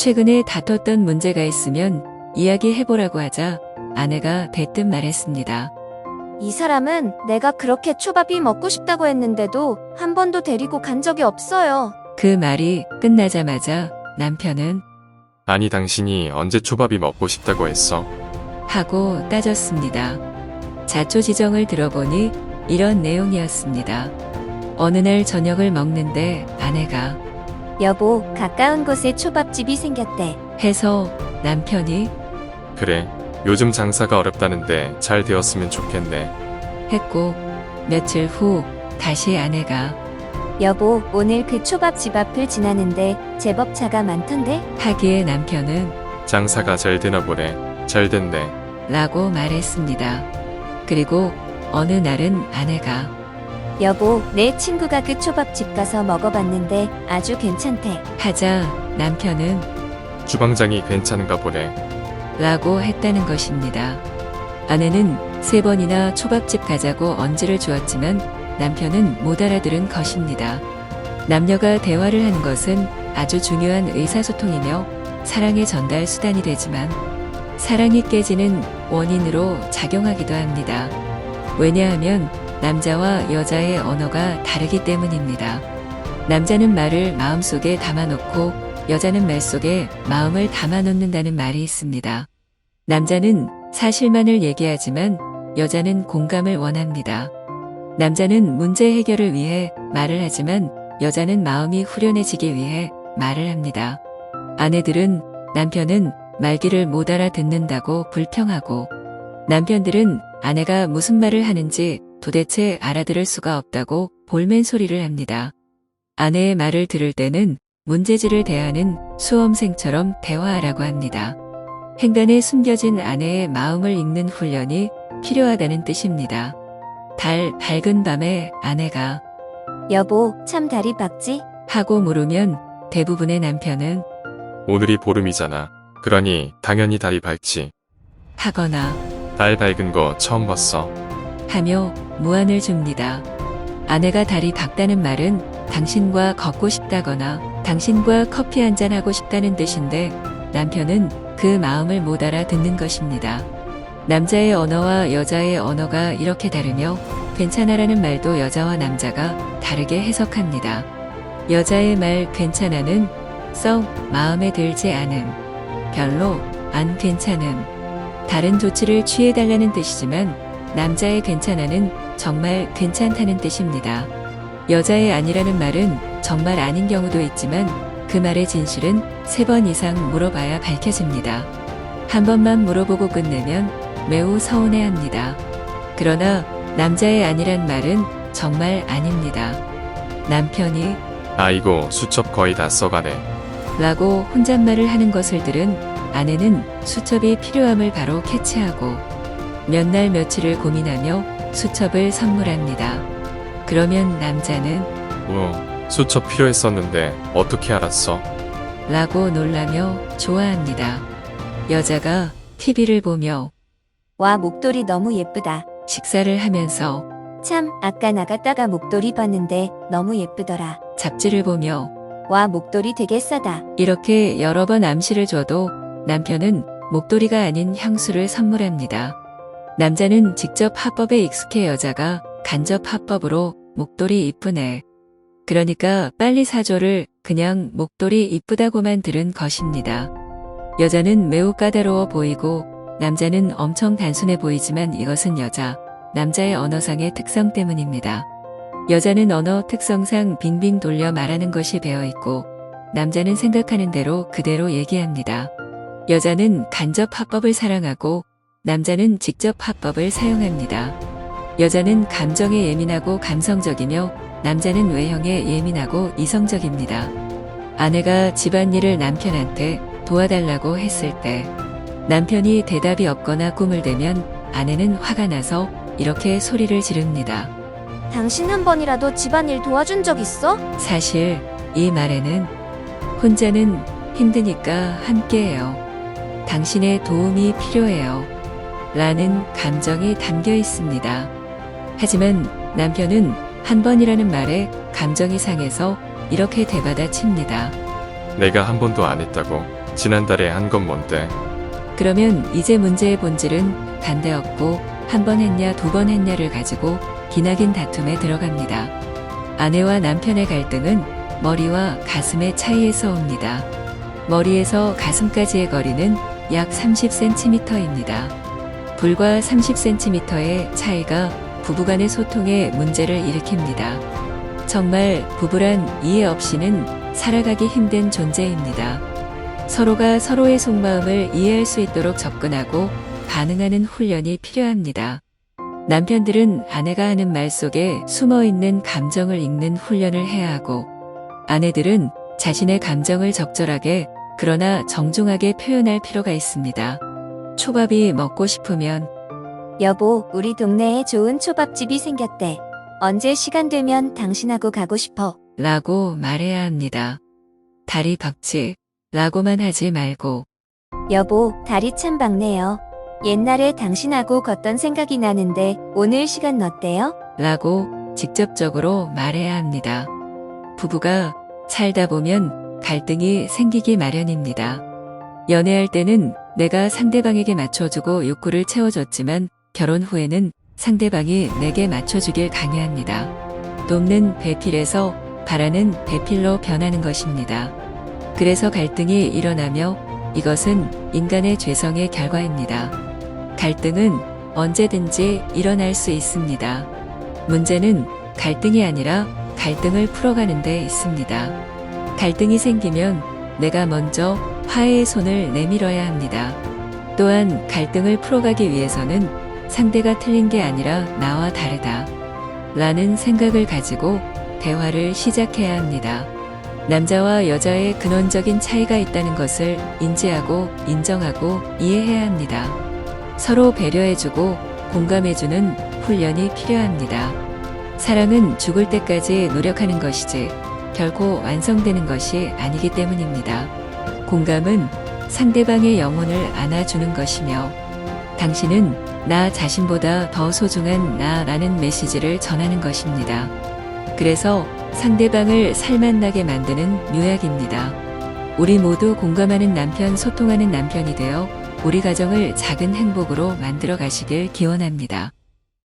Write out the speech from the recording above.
최근에 다퉜던 문제가 있으면 이야기해보라고 하자 아내가 대뜸 말했습니다. 이 사람은 내가 그렇게 초밥이 먹고 싶다고 했는데도 한 번도 데리고 간 적이 없어요. 그 말이 끝나자마자 남편은 아니 당신이 언제 초밥이 먹고 싶다고 했어? 하고 따졌습니다. 자초지정을 들어보니 이런 내용이었습니다. 어느 날 저녁을 먹는데 아내가 여보, 가까운 곳에 초밥집이 생겼대. 해서 남편이 그래, 요즘 장사가 어렵다는데 잘 되었으면 좋겠네. 했고 며칠 후 다시 아내가 여보, 오늘 그 초밥집 앞을 지나는데 제법 차가 많던데? 하기에 남편은 장사가 잘 되나 보네. 잘 됐네. 라고 말했습니다. 그리고 어느 날은 아내가 여보, 내 친구가 그 초밥집 가서 먹어봤는데 아주 괜찮대. 하자 남편은 주방장이 괜찮은가 보네. 라고 했다는 것입니다. 아내는 3번이나 초밥집 가자고 언지를 주었지만 남편은 못 알아들은 것입니다. 남녀가 대화를 하는 것은 아주 중요한 의사소통이며 사랑의 전달 수단이 되지만 사랑이 깨지는 원인으로 작용하기도 합니다. 왜냐하면 남자와 여자의 언어가 다르기 때문입니다. 남자는 말을 마음속에 담아놓고 여자는 말 속에 마음을 담아놓는다는 말이 있습니다. 남자는 사실만을 얘기하지만 여자는 공감을 원합니다. 남자는 문제 해결을 위해 말을 하지만 여자는 마음이 후련해지기 위해 말을 합니다. 아내들은 남편은 말귀를 못 알아듣는다고 불평하고 남편들은 아내가 무슨 말을 하는지 도대체 알아들을 수가 없다고 볼멘 소리를 합니다. 아내의 말을 들을 때는 문제지를 대하는 수험생처럼 대화하라고 합니다. 행간에 숨겨진 아내의 마음을 읽는 훈련이 필요하다는 뜻입니다. 달 밝은 밤에 아내가 여보, 참 달이 밝지? 하고 물으면 대부분의 남편은 오늘이 보름이잖아. 그러니 당연히 달이 밝지. 하거나 달 밝은 거 처음 봤어. 하며 무안을 줍니다. 아내가 달이 밝다는 말은 당신과 걷고 싶다거나 당신과 커피 한잔 하고 싶다는 뜻인데 남편은 그 마음을 못 알아듣는 것입니다. 남자의 언어와 여자의 언어가 이렇게 다르며 괜찮아라는 말도 여자와 남자가 다르게 해석합니다. 여자의 말 괜찮아는 썩 마음에 들지 않음, 별로 안 괜찮음, 다른 조치를 취해달라는 뜻이지만 남자의 괜찮아는 정말 괜찮다는 뜻입니다. 여자의 아니라는 말은 정말 아닌 경우도 있지만 그 말의 진실은 3번 이상 물어봐야 밝혀집니다. 한 번만 물어보고 끝내면 매우 서운해합니다. 그러나 남자의 아니란 말은 정말 아닙니다. 남편이 아이고 수첩 거의 다 써가네. 라고 혼잣말을 하는 것을 들은 아내는 수첩이 필요함을 바로 캐치하고 몇 날 며칠을 고민하며 수첩을 선물합니다. 그러면 남자는 수첩 필요했었는데 어떻게 알았어? 라고 놀라며 좋아합니다. 여자가 TV를 보며 와, 목도리 너무 예쁘다. 식사를 하면서 참, 아까 나갔다가 목도리 봤는데 너무 예쁘더라. 잡지를 보며 와, 목도리 되게 싸다. 이렇게 여러 번 암시를 줘도 남편은 목도리가 아닌 향수를 선물합니다. 남자는 직접 화법에 익숙해 여자가 간접 화법으로 목도리 이쁘네. 그러니까 빨리 사줘를 그냥 목도리 이쁘다고만 들은 것입니다. 여자는 매우 까다로워 보이고 남자는 엄청 단순해 보이지만 이것은 남자의 언어상의 특성 때문입니다. 여자는 언어 특성상 빙빙 돌려 말하는 것이 배어있고 남자는 생각하는 대로 그대로 얘기합니다. 여자는 간접 화법을 사랑하고 남자는 직접 화법을 사용합니다. 여자는 감정에 예민하고 감성적이며 남자는 외형에 예민하고 이성적입니다. 아내가 집안일을 남편한테 도와달라고 했을 때 남편이 대답이 없거나 꿈을 대면 아내는 화가 나서 이렇게 소리를 지릅니다. 당신 한 번이라도 집안일 도와준 적 있어? 사실 이 말에는 혼자는 힘드니까 함께해요. 당신의 도움이 필요해요. 라는 감정이 담겨 있습니다. 하지만 남편은 한 번이라는 말에 감정이 상해서 이렇게 대받아칩니다. 내가 한 번도 안 했다고. 지난달에 한 건 뭔데? 그러면 이제 문제의 본질은 반대였고 한 번 했냐 두 번 했냐를 가지고 기나긴 다툼에 들어갑니다. 아내와 남편의 갈등은 머리와 가슴의 차이에서 옵니다. 머리에서 가슴까지의 거리는 약 30cm입니다. 불과 30cm의 차이가 부부간의 소통에 문제를 일으킵니다. 정말 부부란 이해 없이는 살아가기 힘든 존재입니다. 서로가 서로의 속마음을 이해할 수 있도록 접근하고 반응하는 훈련이 필요합니다. 남편들은 아내가 하는 말 속에 숨어있는 감정을 읽는 훈련을 해야 하고, 아내들은 자신의 감정을 적절하게 그러나 정중하게 표현할 필요가 있습니다. 초밥이 먹고 싶으면 여보, 우리 동네에 좋은 초밥집이 생겼대. 언제 시간 되면 당신하고 가고 싶어. 라고 말해야 합니다. 다리 박치 라고만 하지 말고 여보, 다리 참 밝네요. 옛날에 당신하고 걷던 생각이 나는데 오늘 시간 어때요? 라고 직접적으로 말해야 합니다. 부부가 살다 보면 갈등이 생기기 마련입니다. 연애할 때는 내가 상대방에게 맞춰주고 욕구를 채워줬지만 결혼 후에는 상대방이 내게 맞춰주길 강요합니다. 돕는 배필에서 바라는 배필로 변하는 것입니다. 그래서 갈등이 일어나며 이것은 인간의 죄성의 결과입니다. 갈등은 언제든지 일어날 수 있습니다. 문제는 갈등이 아니라 갈등을 풀어가는 데 있습니다. 갈등이 생기면 내가 먼저 화해의 손을 내밀어야 합니다. 또한 갈등을 풀어가기 위해서는 상대가 틀린 게 아니라 나와 다르다 라는 생각을 가지고 대화를 시작해야 합니다. 남자와 여자의 근원적인 차이가 있다는 것을 인지하고 인정하고 이해해야 합니다. 서로 배려해주고 공감해주는 훈련이 필요합니다. 사랑은 죽을 때까지 노력하는 것이지 결코 완성되는 것이 아니기 때문입니다. 공감은 상대방의 영혼을 안아주는 것이며 당신은 나 자신보다 더 소중한 나라는 메시지를 전하는 것입니다. 그래서 상대방을 살맛나게 만드는 묘약입니다. 우리 모두 공감하는 남편, 소통하는 남편이 되어 우리 가정을 작은 행복으로 만들어 가시길 기원합니다.